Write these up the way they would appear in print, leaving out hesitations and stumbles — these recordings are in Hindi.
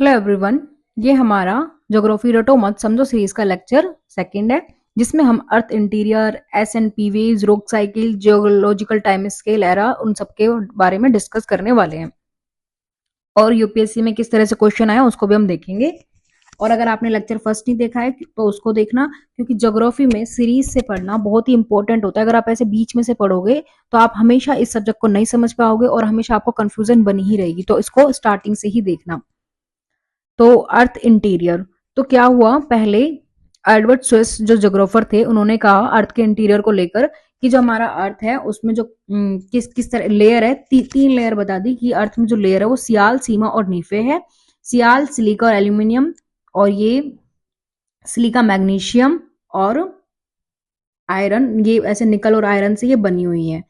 Hello everyone. ये हमारा ज्योग्राफी रटो मत समझो सीरीज का लेक्चर सेकंड है, जिसमें हम अर्थ interior, S and P waves, rock cycle, geological time scale era उन सब के बारे में डिस्कस करने वाले हैं। और यूपीएससी में किस तरह से क्वेश्चन आया उसको भी हम देखेंगे। और अगर आपने लेक्चर फर्स्ट नहीं देखा है तो उसको देखना, क्योंकि ज्योग्राफी में सीरीज से पढ़ना बहुत ही इंपॉर्टेंट होता है। अगर आप ऐसे बीच में से पढ़ोगे तो आप हमेशा इस सब्जेक्ट को नहीं समझ पाओगे और हमेशा आपको कंफ्यूजन बनी ही रहेगी। तो इसको स्टार्टिंग से ही देखना। तो अर्थ इंटीरियर, तो क्या हुआ, पहले एडवर्ड स्विस जो ज्योग्राफर थे उन्होंने कहा अर्थ के इंटीरियर को लेकर कि जो हमारा अर्थ है उसमें जो किस किस तरह लेयर है, तीन लेयर बता दी कि अर्थ में जो लेयर है वो सियाल, सीमा और नीफे है। सियाल सिलिका और एल्यूमिनियम, और ये सिलिका मैग्नीशियम और आयरन, ये ऐसे निकल और आयरन से ये बनी हुई है।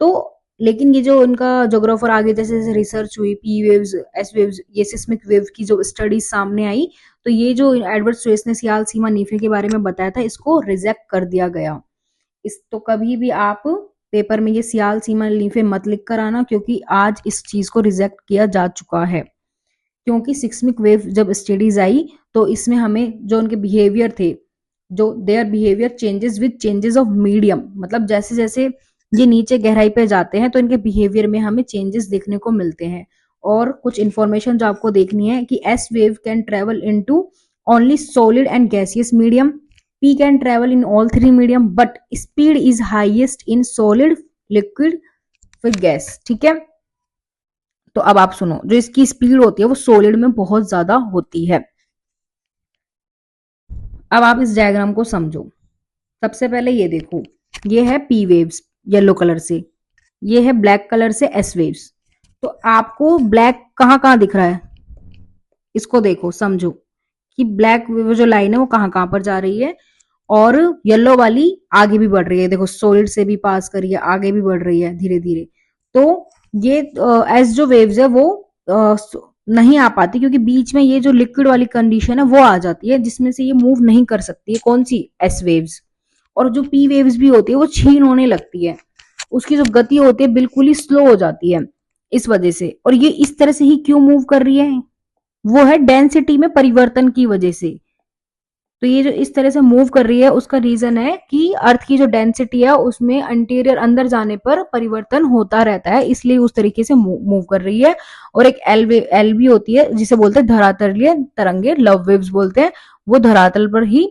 तो लेकिन ये जो इनका ज्योग्राफर आगे जैसे जैसे रिसर्च हुई, पी वेव्स, एस वेव्स, ये सिस्मिक वेव की जो स्टडीज सामने आई, तो ये जो एडवर्ड स्वेस ने सियाल, सीमा, नीफे के बारे में बताया था इसको रिजेक्ट कर दिया गया। इस तो कभी भी आप पेपर में ये सियाल, सीमा, नीफे मत लिख कर आना, क्योंकि आज इस चीज को रिजेक्ट किया जा चुका है। क्योंकि सिस्मिक वेव जब स्टडीज आई तो इसमें हमें जो उनके बिहेवियर थे, जो their behaviour changes with changes of medium, मतलब जैसे जैसे ये नीचे गहराई पे जाते हैं तो इनके बिहेवियर में हमें चेंजेस देखने को मिलते हैं। और कुछ इंफॉर्मेशन जो आपको देखनी है कि S wave can travel into only solid and gaseous medium, P can travel in all three medium, but speed is highest in solid, liquid, फिर गैस। ठीक है, तो अब आप सुनो, जो इसकी स्पीड होती है वो सॉलिड में बहुत ज्यादा होती है। अब आप इस डायग्राम को समझो। सबसे पहले ये देखो, ये है पी वेव्स येलो कलर से, ये है ब्लैक कलर से एस वेव्स। तो आपको ब्लैक कहाँ कहाँ दिख रहा है, इसको देखो, समझो कि ब्लैक जो लाइन है वो कहाँ कहाँ पर जा रही है, और येलो वाली आगे भी बढ़ रही है। देखो सॉलिड से भी पास करी है, आगे भी बढ़ रही है धीरे धीरे। तो ये एस जो वेव्स है वो नहीं आ पाती, क्योंकि बीच में ये जो लिक्विड वाली कंडीशन है वो आ जाती है, जिसमें से ये मूव नहीं कर सकती है। कौन सी? S waves. और जो पी वेव्स भी होती है वो क्षीण होने लगती है, उसकी जो गति होती है बिल्कुल ही स्लो हो जाती है इस वजह से। और ये इस तरह से ही क्यों मूव कर रही है, वो है डेंसिटी में परिवर्तन की वजह से। तो ये जो इस तरह से मूव कर रही है उसका रीजन है कि अर्थ की जो डेंसिटी है उसमें इंटीरियर अंदर जाने पर परिवर्तन होता रहता है, इसलिए उस तरीके से मूव कर रही है। और एक एल भी होती है जिसे बोलते हैं धरातलीय तरंगे, लव वेव्स बोलते हैं, वो धरातल पर ही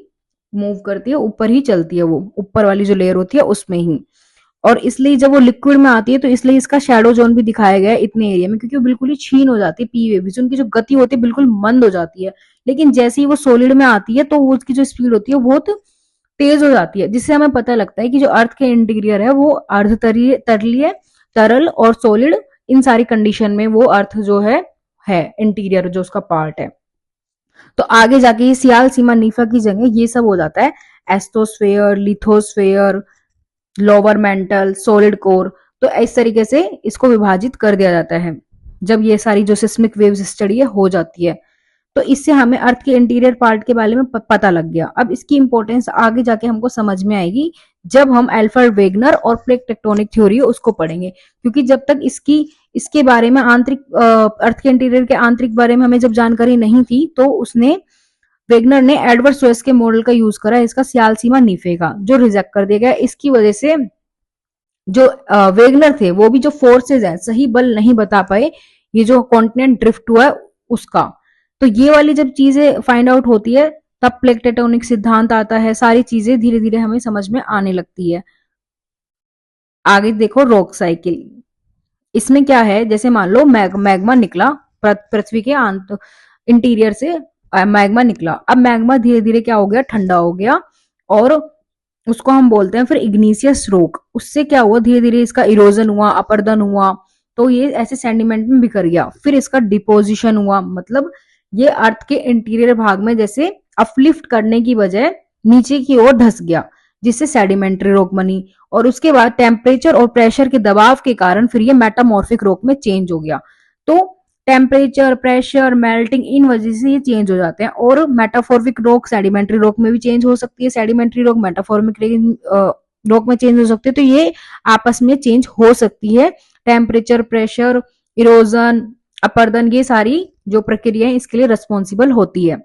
मूव करती है, ऊपर ही चलती है, वो ऊपर वाली जो लेयर होती है उसमें ही। और इसलिए जब वो लिक्विड में आती है तो इसलिए इसका शैडो जोन भी दिखाया गया है इतने एरिया में, क्योंकि वो बिल्कुल ही क्षीण हो जाती है। पी वेव्स उनकी जो गति होती है बिल्कुल मंद हो जाती है, लेकिन जैसे ही वो सॉलिड में आती है तो उसकी जो स्पीड होती है बहुत तेज हो जाती है, जिससे हमें पता लगता है कि जो अर्थ के इंटीरियर है वो अर्धतरीय, तरलीय, तरल और सॉलिड, इन सारी कंडीशन में वो अर्थ जो है इंटीरियर जो उसका पार्ट है। तो आगे जाके ये सियाल, सीमा, नीफा की जगह ये सब हो जाता है asthenosphere, lithosphere, lower mantle, solid core. तो इस तरीके से इसको विभाजित कर दिया जाता है जब ये सारी जो सिस्मिक वेव्स स्टडी है हो जाती है। तो इससे हमें अर्थ के इंटीरियर पार्ट के बारे में पता लग गया। अब इसकी इंपॉर्टेंस आगे जाके हमको समझ में आएगी जब हम अल्फ्रेड वेगनर और प्लेट टेक्टोनिक थ्योरी उसको पढ़ेंगे, क्योंकि जब तक इसके बारे में आंतरिक अर्थ के इंटीरियर के आंतरिक बारे में हमें जब जानकारी नहीं थी, तो उसने वेगनर ने एडवर्ड स्वेस के मॉडल का यूज करा इसका सियाल, सीमा, नीफे का, जो रिजेक्ट कर दिया गया। इसकी वजह से जो वेगनर थे वो भी जो फोर्सेज है सही बल नहीं बता पाए, ये जो कॉन्टिनेंट ड्रिफ्ट हुआ है उसका। तो ये वाली जब चीजें फाइंड आउट होती है तब प्लेट टेक्टोनिक सिद्धांत आता है, सारी चीजें धीरे धीरे हमें समझ में आने लगती है। आगे देखो रॉक साइकिल। इसमें क्या है, जैसे मान लो मैग्मा निकला पृथ्वी के इंटीरियर से, मैग्मा निकला। अब मैग्मा धीरे धीरे क्या हो गया, ठंडा हो गया, और उसको हम बोलते हैं फिर इग्निशियस रॉक। उससे क्या हुआ, धीरे धीरे इसका इरोजन हुआ, अपरदन हुआ, तो ये ऐसे सेडिमेंट में बिखर गया। फिर इसका डिपोजिशन हुआ, मतलब ये अर्थ के इंटीरियर भाग में जैसे अपलिफ्ट करने की बजाय नीचे की ओर धस गया, जिससे सेडिमेंट्री रॉक बनी। और उसके बाद टेम्परेचर और प्रेशर के दबाव के कारण फिर ये मेटामॉर्फिक रॉक में चेंज हो गया। तो टेम्परेचर, प्रेशर, मेल्टिंग, इन वजह से ये चेंज हो जाते हैं। और मेटाफॉर्मिक रॉक सेडिमेंट्री रॉक में भी चेंज हो सकती है, सेडिमेंट्री रॉक मेटाफॉर्मिक रॉक में चेंज हो सकती है। तो ये आपस में चेंज हो सकती है, टेम्परेचर, प्रेशर, इरोजन, अपर्दन, ये सारी जो प्रक्रियाएं इसके लिए रिस्पॉन्सिबल होती है।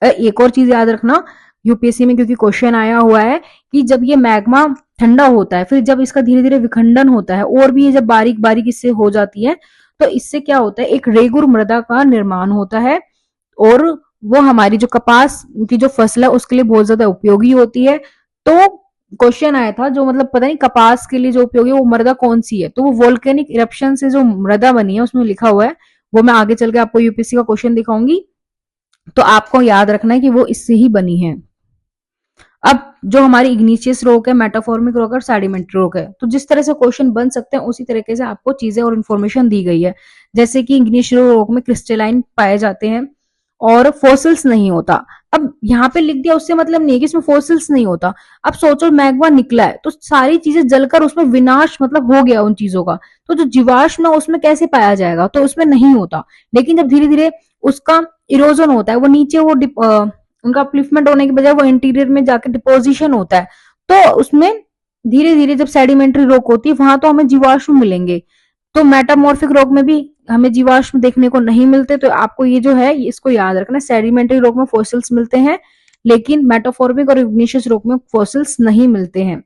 एक और चीज याद रखना यूपीएससी में, क्योंकि क्वेश्चन आया हुआ है कि जब ये मैग्मा ठंडा होता है, फिर जब इसका धीरे धीरे विखंडन होता है और भी ये जब बारीक बारीक इससे हो जाती है, तो इससे क्या होता है, एक रेगुर मृदा का निर्माण होता है और वो हमारी जो कपास की जो फसल है उसके लिए बहुत ज्यादा उपयोगी होती है। तो क्वेश्चन आया था जो मतलब पता नहीं कपास के लिए जो उपयोगी वो मृदा कौन सी है, तो वो वोल्केनिक इरप्शन से जो मृदा बनी है उसमें लिखा हुआ है, वो मैं आगे चल के आपको यूपीएससी का क्वेश्चन दिखाऊंगी, तो आपको याद रखना है कि वो इससे ही बनी है। अब जो हमारी इग्निशियस रॉक है, मेटाफॉर्मिक रॉक और सेडिमेंट्री रॉक है, तो जिस तरह से क्वेश्चन बन सकते हैं उसी तरीके से आपको चीजें और इन्फॉर्मेशन दी गई है। जैसे कि इग्निशियस रॉक में क्रिस्टलाइन पाए जाते हैं और फॉसिल्स नहीं होता। अब यहाँ पे लिख दिया उससे मतलब नहीं है कि इसमें फॉसिल्स नहीं होता। अब सोचो मैग्मा निकला है तो सारी चीजें जलकर उसमें विनाश मतलब हो गया उन चीजों का, तो जो जीवाश्म है उसमें कैसे पाया जाएगा, तो उसमें नहीं होता। लेकिन जब धीरे धीरे उसका इरोजन होता है, वो नीचे वो उनका अपलिफ्टमेंट होने के बजाय वो इंटीरियर में जाकर डिपोजिशन होता है, तो उसमें धीरे धीरे जब सेडिमेंट्री रॉक होती है वहां तो हमें जीवाश्म मिलेंगे। तो मेटामॉर्फिक रॉक में भी हमें जीवाश्म देखने को नहीं मिलते। तो आपको ये जो है इसको याद रखना, सेडिमेंट्री रॉक में फॉसिल्स मिलते हैं लेकिन मेटाफॉर्मिक और इग्निशियस रॉक में फॉसिल्स नहीं मिलते हैं।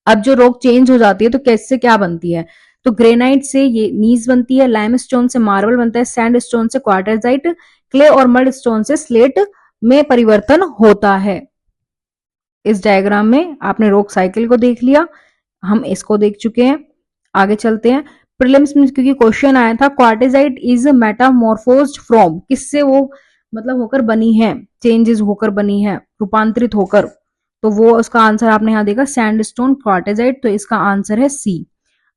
अब जो रॉक चेंज हो जाती है तो कैसे क्या बनती है, तो ग्रेनाइट से ये नीज बनती है, लाइमस्टोन से मार्बल बनता है, सैंडस्टोन से क्वार्टरजाइट, क्ले और मड स्टोन से स्लेट में परिवर्तन होता है। इस डायग्राम में आपने रॉक साइकिल को देख लिया, हम इसको देख चुके हैं। आगे चलते हैं प्रीलिम्स में, क्योंकि क्वेश्चन आया था क्वार्टेजाइट इज मेटामॉर्फोज्ड फ्रॉम, किससे वो मतलब होकर बनी है, चेंजेस होकर बनी है, रूपांतरित होकर, तो वो उसका आंसर आपने यहाँ देखा सैंडस्टोन क्वार्टेजाइट, तो इसका आंसर है सी।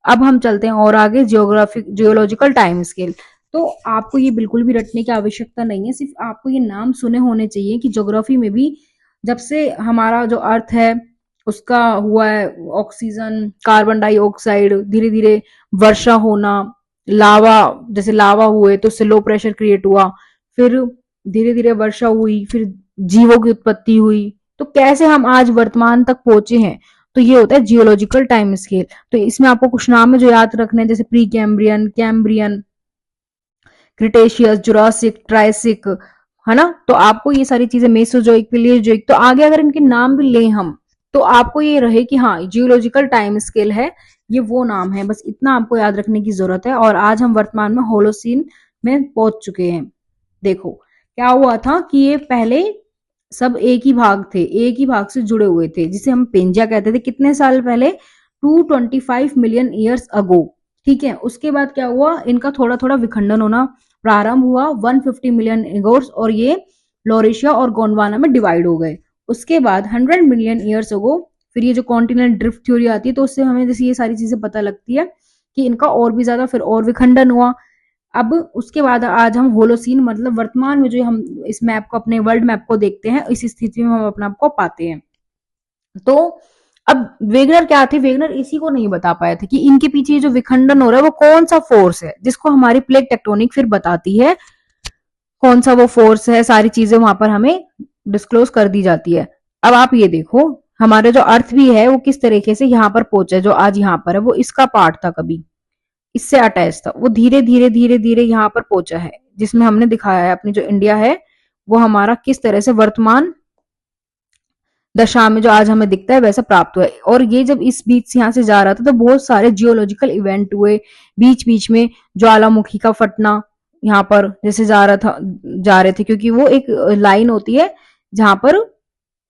अब हम चलते हैं और आगे जियोलॉजिकल टाइम स्केल। तो आपको ये बिल्कुल भी रटने की आवश्यकता नहीं है, सिर्फ आपको ये नाम सुने होने चाहिए कि ज्योग्राफी में भी जब से हमारा जो अर्थ है उसका हुआ है ऑक्सीजन कार्बन डाइऑक्साइड, धीरे धीरे वर्षा होना, लावा जैसे लावा हुए तो उससे लो प्रेशर क्रिएट हुआ, फिर धीरे धीरे वर्षा हुई, फिर जीवों की उत्पत्ति हुई, तो कैसे हम आज वर्तमान तक पहुंचे हैं, तो ये होता है जियोलॉजिकल टाइम स्केल। तो इसमें आपको कुछ नाम है जो याद रखने हैं, जैसे pre Cambrian, Cambrian, Cretaceous, Jurassic, Triassic, है ना। तो आपको ये सारी चीजें मेसोजोइक, प्लेयोजोइक, तो आगे अगर इनके नाम भी लें हम तो आपको ये रहे कि हाँ जियोलॉजिकल टाइम स्केल है, ये वो नाम है, बस इतना आपको याद रखने की जरूरत है। और आज हम वर्तमान में होलोसीन में पहुंच चुके हैं। देखो क्या हुआ था कि ये पहले सब एक ही भाग थे, एक ही भाग से जुड़े हुए थे, जिसे हम पेंजिया कहते थे। कितने साल पहले, 225 मिलियन ईयर्स अगो। ठीक है, उसके बाद क्या हुआ, इनका थोड़ा थोड़ा विखंडन होना प्रारंभ हुआ 150 मिलियन ईयर्स, और ये लॉरेशिया और गोंडवाना में डिवाइड हो गए। उसके बाद 100 मिलियन ईयर्स अगो फिर ये जो कॉन्टिनेंट ड्रिफ्ट थ्योरी आती है, तो उससे हमें जैसे ये सारी चीजें पता लगती है कि इनका और भी ज्यादा फिर और विखंडन हुआ। अब उसके बाद आज हम होलोसीन मतलब वर्तमान में जो हम इस मैप को, अपने वर्ल्ड मैप को देखते हैं, इस स्थिति में हम अपने आप को पाते हैं। तो अब वेगनर क्या थे, वेगनर इसी को नहीं बता पाए थे कि इनके पीछे जो विखंडन हो रहा है वो कौन सा फोर्स है, जिसको हमारी प्लेट टेक्टोनिक फिर बताती है कौन सा वो फोर्स है। सारी चीजें वहां पर हमें डिस्क्लोज कर दी जाती है। अब आप ये देखो हमारे जो अर्थ भी है वो किस तरीके से यहाँ पर पहुंचा है, जो आज यहाँ पर है वो इसका पार्ट था, कभी इससे अटैच था, वो धीरे धीरे धीरे धीरे यहाँ पर पहुंचा है, जिसमें हमने दिखाया है अपनी जो इंडिया है वो हमारा किस तरह से वर्तमान दशा में जो आज हमें दिखता है वैसा प्राप्त हुआ है। और ये जब इस बीच से यहाँ से जा रहा था तो बहुत सारे जियोलॉजिकल इवेंट हुए, बीच बीच में ज्वालामुखी का फटना यहाँ पर जैसे जा रहे थे, क्योंकि वो एक लाइन होती है जहां पर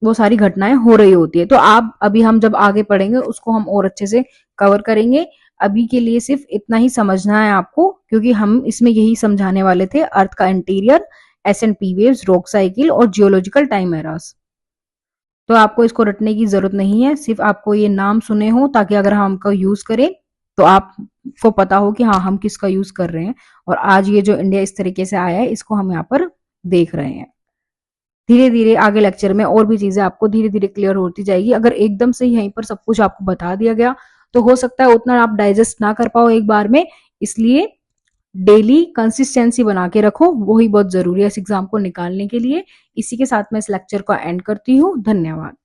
वो सारी घटनाएं हो रही होती है। तो आप अभी हम जब आगे पढ़ेंगे उसको हम और अच्छे से कवर करेंगे। अभी के लिए सिर्फ इतना ही समझना है आपको, क्योंकि हम इसमें यही समझाने वाले थे, अर्थ का इंटीरियर, एस&पी वेव्स, रॉक साइकिल और जियोलॉजिकल टाइम एरास। तो आपको इसको रटने की जरूरत नहीं है, सिर्फ आपको ये नाम सुने हो ताकि अगर हम का यूज करें तो आपको पता हो कि हाँ हम किसका यूज कर रहे हैं। और आज ये जो इंडिया इस तरीके से आया है इसको हम यहाँ पर देख रहे हैं। धीरे धीरे आगे लेक्चर में और भी चीजें आपको धीरे धीरे क्लियर होती जाएगी। अगर एकदम से यहीं पर सब कुछ आपको बता दिया गया तो हो सकता है उतना आप डाइजेस्ट ना कर पाओ एक बार में, इसलिए डेली कंसिस्टेंसी बना के रखो, वही बहुत जरूरी है इस एग्जाम को निकालने के लिए। इसी के साथ मैं इस लेक्चर को एंड करती हूँ। धन्यवाद।